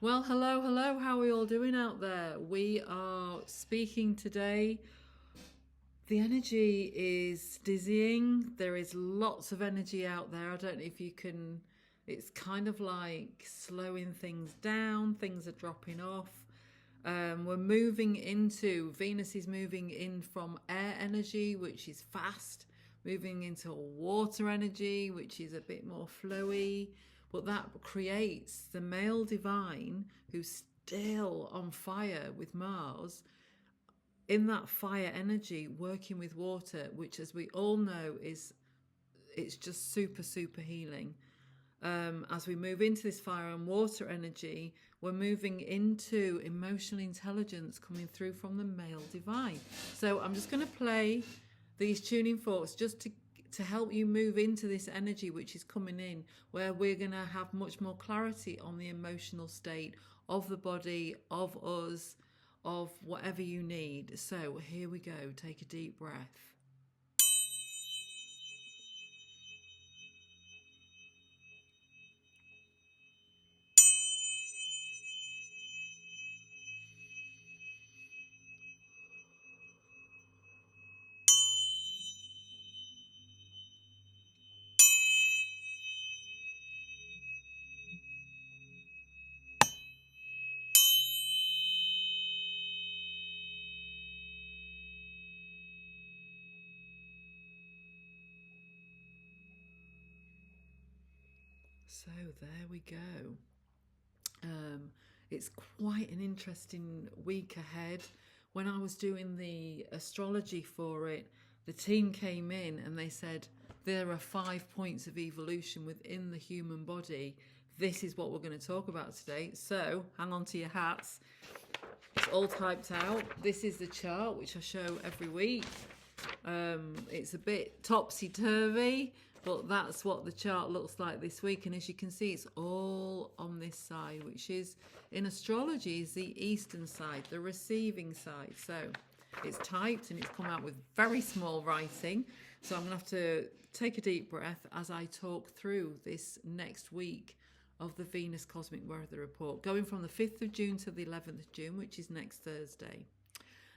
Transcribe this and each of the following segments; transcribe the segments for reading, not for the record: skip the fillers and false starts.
Well, hello, hello. How are we all doing out there? We are speaking today. The energy is dizzying. There is lots of energy out there. I don't know if you can, it's kind of like slowing things down, things are dropping off. We're moving into, Venus is moving in from air energy, which is fast, moving into water energy, which is a bit more flowy. But that creates the male divine who's still on fire with Mars in that fire energy working with water, which as we all know is it's just super healing. As we move into this fire and water energy, we're moving into emotional intelligence coming through from the male divine. So I'm just going to play these tuning forks just to help you move into this energy which is coming in, where we're going to have much more clarity on the emotional state of the body, of us, of whatever you need. So here we go. Take a deep breath. So there we go. It's quite an interesting week ahead. When I was doing the astrology for it, the team came in and they said there are 5 points of evolution within the human body. This is what we're going to talk about today. So hang on to your hats. It's all typed out. This is the chart which I show every week. It's a bit topsy-turvy, but that's what the chart looks like this week. And as you can see, it's all on this side, which is in astrology is the eastern side, the receiving side. So it's typed and it's come out with very small writing. So I'm going to have to take a deep breath as I talk through this next week of the Venus Cosmic Weather Report, going from the 5th of June to the 11th of June, which is next Thursday.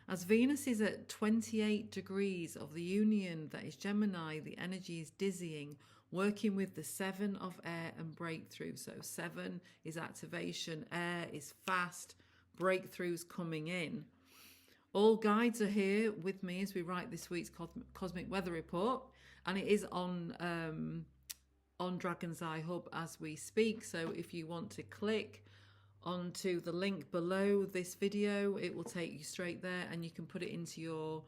As Venus is at 28 degrees of the union that is Gemini, the energy is dizzying, working with the 7 of air and breakthrough. So 7 is activation, air is fast, breakthroughs coming in. All guides are here with me as we write this week's Cosmic Weather Report, and it is on Dragon's Eye Hub as we speak. So if you want to click onto the link below this video, it will take you straight there and you can put it into your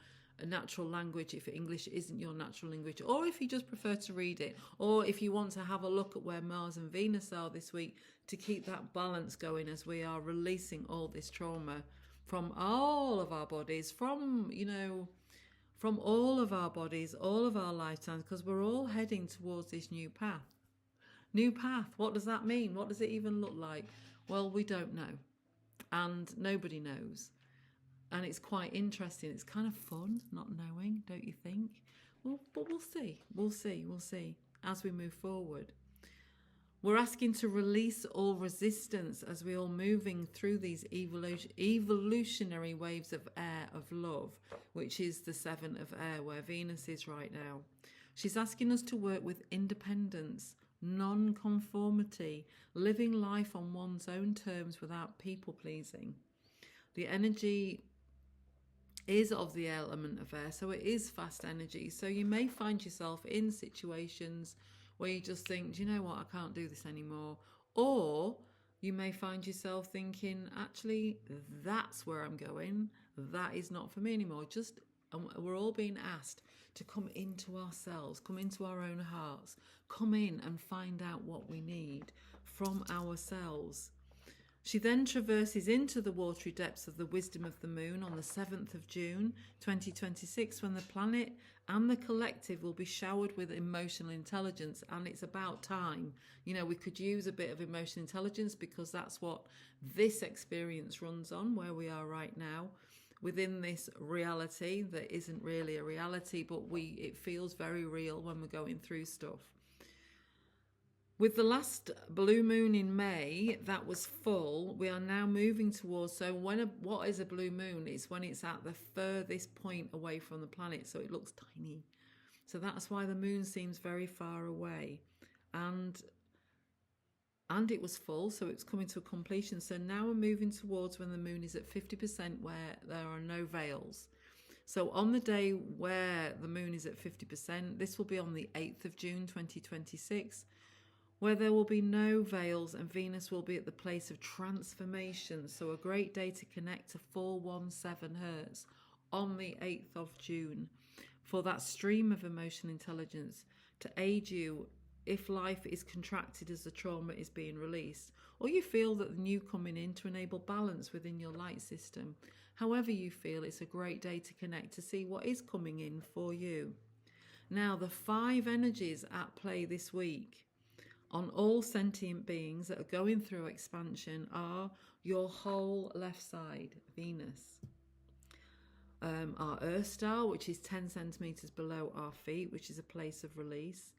natural language if English isn't your natural language, or if you just prefer to read it, or if you want to have a look at where Mars and Venus are this week to keep that balance going as we are releasing all this trauma from all of our bodies, from all of our bodies, all of our lifetimes, because we're all heading towards this new path. New path, what does that mean? What does it even look like? Well, we don't know, and nobody knows, and it's quite interesting. It's kind of fun not knowing, don't you think? Well, but we'll see as we move forward. We're asking to release all resistance as we're all moving through these evolutionary waves of air of love, which is the 7 of air, where Venus is right now. She's asking us to work with independence, non-conformity, living life on one's own terms without people pleasing. The energy is of the element of air, so it is fast energy. So you may find yourself in situations where you just think, do you know what, I can't do this anymore. Or you may find yourself thinking, actually, that's where I'm going. That is not for me anymore. We're all being asked to come into ourselves, come into our own hearts, come in and find out what we need from ourselves. She then traverses into the watery depths of the wisdom of the moon on the 7th of June 2026, when the planet and the collective will be showered with emotional intelligence, and it's about time. We could use a bit of emotional intelligence because that's what this experience runs on, where we are right now, within this reality that isn't really a reality, but it feels very real when we're going through stuff. With the last blue moon in May, that was full. We are now moving towards, so what is a blue moon? It's when it's at the furthest point away from the planet, so it looks tiny. So that's why the moon seems very far away. And it was full, so it's coming to a completion. So now we're moving towards when the moon is at 50%, where there are no veils. So on the day where the moon is at 50%, this will be on the 8th of June 2026, where there will be no veils and Venus will be at the place of transformation. So a great day to connect to 417 Hertz on the 8th of June for that stream of emotional intelligence to aid you if life is contracted as the trauma is being released, or you feel that the new coming in to enable balance within your light system. However you feel, it's a great day to connect to see what is coming in for you. Now, the 5 energies at play this week on all sentient beings that are going through expansion are your whole left side, Venus. Our Earth star, which is 10 centimeters below our feet, which is a place of release.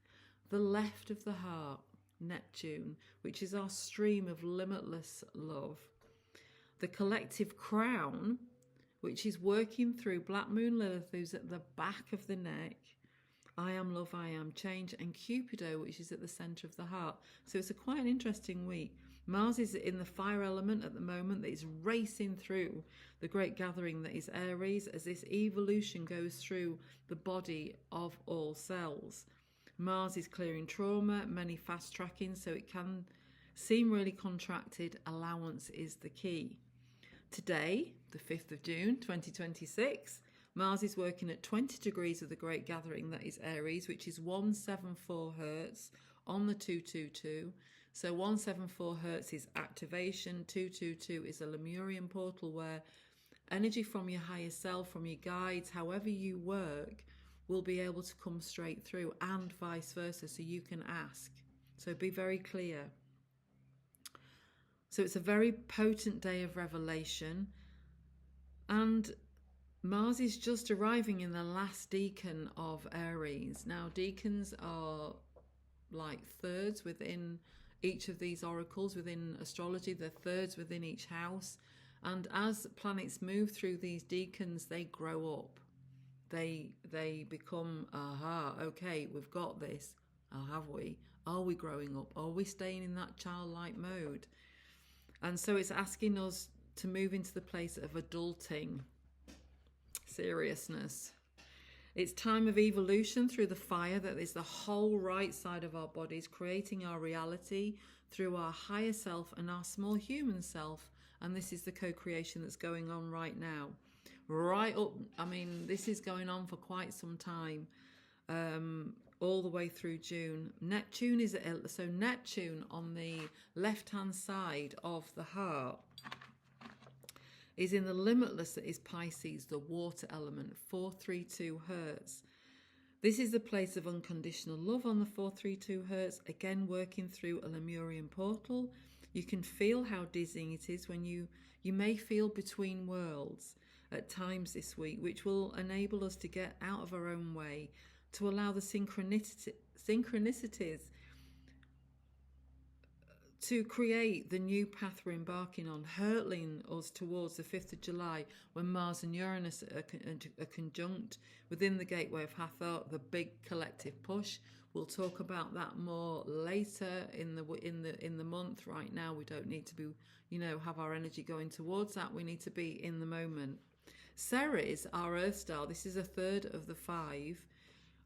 The left of the heart, Neptune, which is our stream of limitless love. The collective crown, which is working through Black Moon Lilith, who's at the back of the neck. I am love, I am change, and Cupido, which is at the centre of the heart. So it's quite an interesting week. Mars is in the fire element at the moment, that is racing through the great gathering that is Aries, as this evolution goes through the body of all cells. Mars is clearing trauma, many fast tracking, so it can seem really contracted. Allowance is the key. Today, the 5th of June 2026, Mars is working at 20 degrees of the great gathering that is Aries, which is 174 Hertz on the 222. So 174 Hertz is activation, 222 is a Lemurian portal where energy from your higher self, from your guides, however you work, will be able to come straight through, and vice versa, so you can ask. So be very clear. So it's a very potent day of revelation, and Mars is just arriving in the last decan of Aries. Now, decans are like thirds within each of these oracles within astrology. They're thirds within each house, and as planets move through these decans, they grow up. They become, okay, we've got this. Oh, have we? Are we growing up? Are we staying in that childlike mode? And so it's asking us to move into the place of adulting, seriousness. It's time of evolution through the fire that is the whole right side of our bodies, creating our reality through our higher self and our small human self. And this is the co-creation that's going on right now. Right up, this is going on for quite some time, all the way through June. Neptune Neptune on the left-hand side of the heart is in the limitless, that is Pisces, the water element, 432 Hertz. This is the place of unconditional love on the 432 Hertz, again working through a Lemurian portal. You can feel how dizzying it is when you may feel between worlds at times this week, which will enable us to get out of our own way, to allow the synchronicities to create the new path we're embarking on, hurtling us towards the 5th of July, when Mars and Uranus are conjunct within the gateway of Hathor, the big collective push. We'll talk about that more later in the month. Right now, we don't need to be, have our energy going towards that. We need to be in the moment. Ceres, our Earth star, this is a third of the 5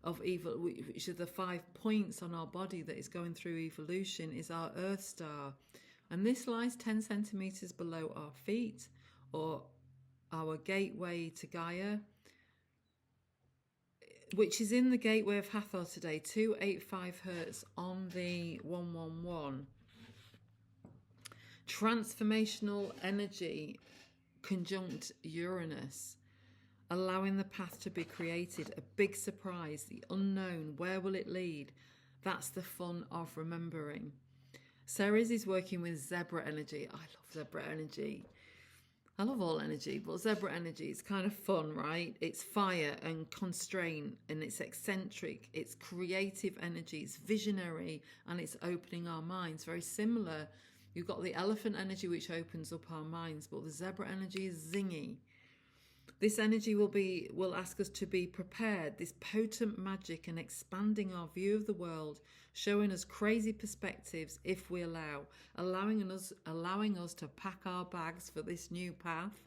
of evil, which are the 5 points on our body that is going through evolution, is our Earth star. And this lies 10 centimeters below our feet, or our gateway to Gaia, which is in the gateway of Hathor today, 285 Hertz on the 111. Transformational energy conjunct Uranus, allowing the path to be created, a big surprise, the unknown, where will it lead? That's the fun of remembering. Ceres is working with Zebra energy. I love Zebra energy. I love all energy, but zebra energy is kind of fun, right? It's fire and constraint, and it's eccentric, it's creative energy, it's visionary, and it's opening our minds. Very similar. You've got the elephant energy, which opens up our minds, but the zebra energy is zingy. This energy will ask us to be prepared, this potent magic and expanding our view of the world, showing us crazy perspectives if we allowing us to pack our bags for this new path.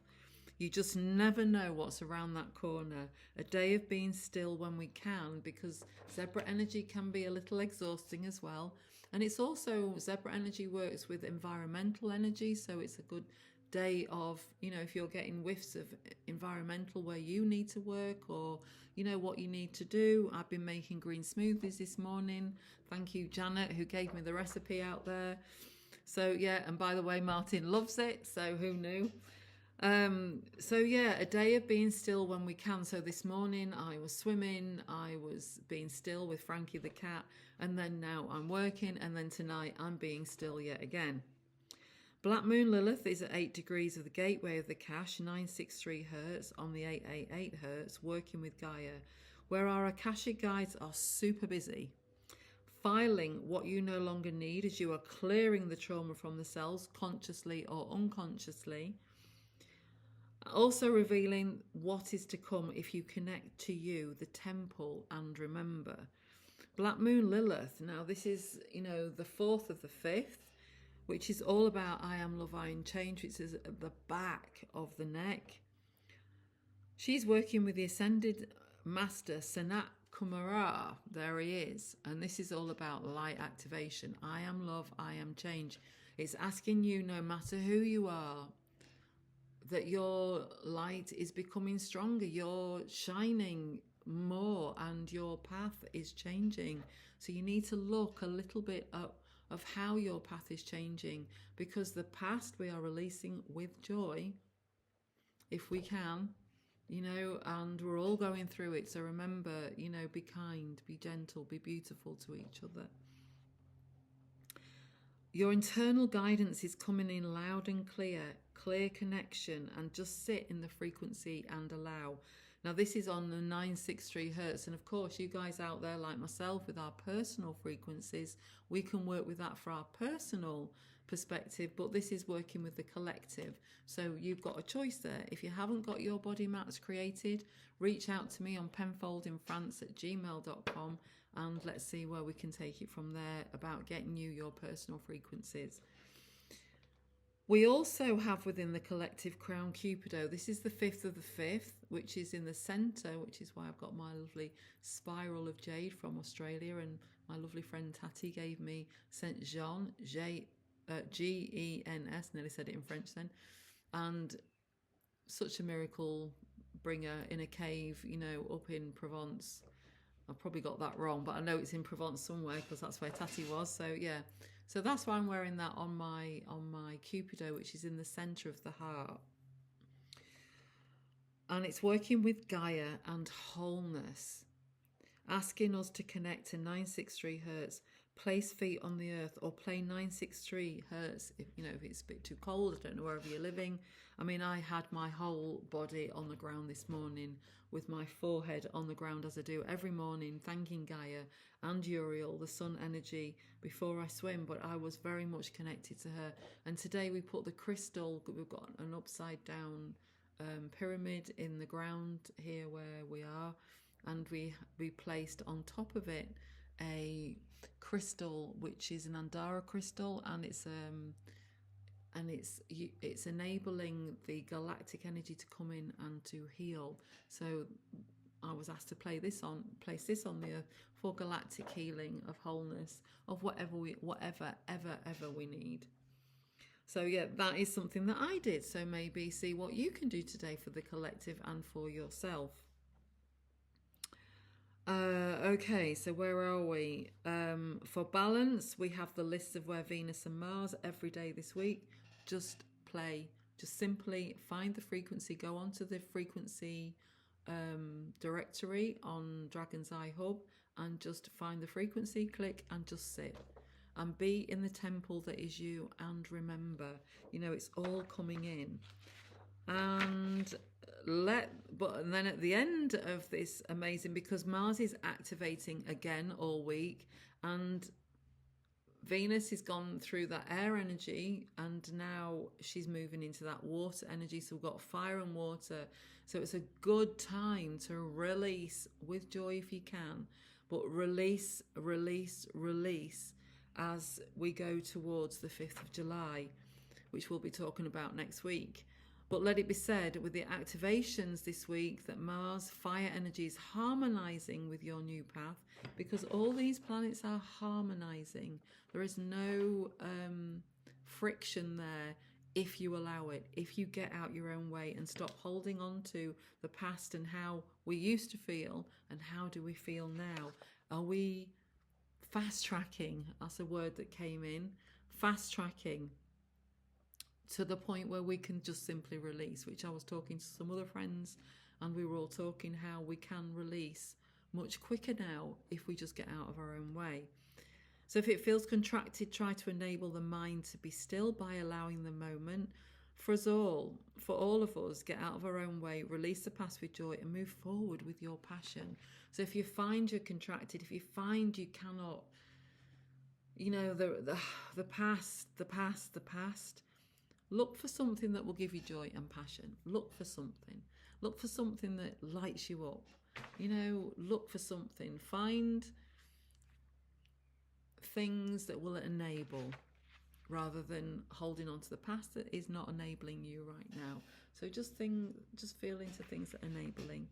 You just never know what's around that corner. A day of being still when we can, because zebra energy can be a little exhausting as well. And it's also, zebra energy works with environmental energy, so it's a good day of, if you're getting whiffs of environmental where you need to work, or what you need to do. I've been making green smoothies this morning. Thank you, Janet, who gave me the recipe out there. So yeah, and by the way, Martin loves it, so who knew? So yeah, a day of being still when we can. So this morning I was swimming, I was being still with Frankie the cat, and then now I'm working, and then tonight I'm being still yet again. Black Moon Lilith is at 8 degrees of the gateway of the Cash, 963 Hertz on the 888 Hertz, working with Gaia, where our Akashic guides are super busy, filing what you no longer need as you are clearing the trauma from the cells, consciously or unconsciously. Also revealing what is to come if you connect to you, the temple, and remember. Black Moon Lilith, now this is, the 4th of the 5th, which is all about I am love, I am change, which is at the back of the neck. She's working with the Ascended Master, Sanat Kumara. There he is. And this is all about light activation. I am love, I am change. It's asking you, no matter who you are, that your light is becoming stronger, you're shining more, and your path is changing. So you need to look a little bit up of how your path is changing, because the past we are releasing with joy if we can, and we're all going through it. So remember, be kind, be gentle, be beautiful to each other. Your internal guidance is coming in loud and clear connection, and just sit in the frequency and allow. Now this is on the 963 Hertz, and of course you guys out there like myself with our personal frequencies, we can work with that for our personal perspective, but this is working with the collective. So you've got a choice there. If you haven't got your body maps created, reach out to me on penfoldinfrance@gmail.com, and let's see where we can take it from there about getting you your personal frequencies. We also have within the collective Crown Cupido. This is the 5th of the 5th, which is in the centre, which is why I've got my lovely spiral of jade from Australia, and my lovely friend Tati gave me Saint Jean, Gens, nearly said it in French then, and such a miracle bringer in a cave, up in Provence. I probably got that wrong, but I know it's in Provence somewhere because that's where Tati was. So yeah, so that's why I'm wearing that on my Cupido, which is in the centre of the heart, and it's working with Gaia and wholeness, asking us to connect to 963 Hertz. Place feet on the earth, or play 963 Hertz if it's a bit too cold. I don't know wherever you're living. I mean, I had my whole body on the ground this morning, with my forehead on the ground, as I do every morning, thanking Gaia and Uriel, the sun energy, before I swim. But I was very much connected to her. And today we put the crystal, we've got an upside down pyramid in the ground here where we are, and we placed on top of it a crystal which is an Andara crystal, and it's enabling the galactic energy to come in and to heal. So I was asked to place this on the earth for galactic healing, of wholeness, of whatever ever we need. So yeah, that is something that I did. So maybe see what you can do today for the collective and for yourself. Okay, so where are we? For balance, we have the list of where Venus and Mars every day this week. Just simply find the frequency, go onto the frequency directory on Dragon's Eye Hub, and just find the frequency, click, and just sit. And be in the temple that is you, and remember, it's all coming in. And and then at the end of this amazing, because Mars is activating again all week, and Venus has gone through that air energy, and now she's moving into that water energy. So we've got fire and water. So it's a good time to release with joy if you can, but release, release, release as we go towards the 5th of July, which we'll be talking about next week. But let it be said, with the activations this week, that Mars fire energy is harmonizing with your new path, because all these planets are harmonizing. There is no friction there if you allow it, if you get out your own way and stop holding on to the past and how we used to feel and how do we feel now. Are we fast tracking? That's a word that came in. Fast tracking to the point where we can just simply release, which I was talking to some other friends, and we were all talking how we can release much quicker now if we just get out of our own way. So if it feels contracted, try to enable the mind to be still by allowing the moment. For us all, for all of us, get out of our own way, release the past with joy, and move forward with your passion. So if you find you're contracted, if you find you cannot, the past, look for something that will give you joy and passion. Look for something. Look for something that lights you up. Look for something. Find things that will enable, rather than holding on to the past that is not enabling you right now. So just feel into things that are enabling.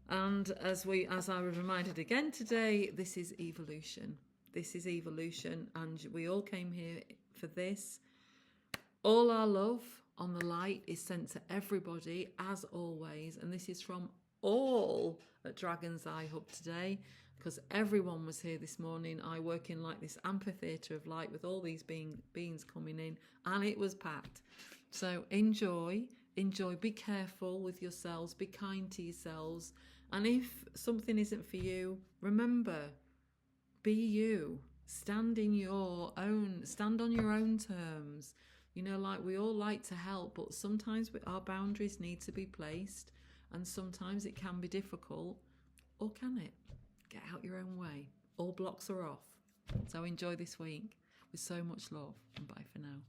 And as I was reminded again today, this is evolution. This is evolution, and we all came here for this. All our love on the light is sent to everybody, as always. And this is from all at Dragon's Eye Hub today, because everyone was here this morning. I work in like this amphitheatre of light with all these beings coming in, and it was packed. So enjoy, be careful with yourselves, be kind to yourselves. And if something isn't for you, remember, be you. Stand on your own terms. Like we all like to help, but sometimes our boundaries need to be placed, and sometimes it can be difficult. Or can it? Get out your own way. All blocks are off. So enjoy this week with so much love, and bye for now.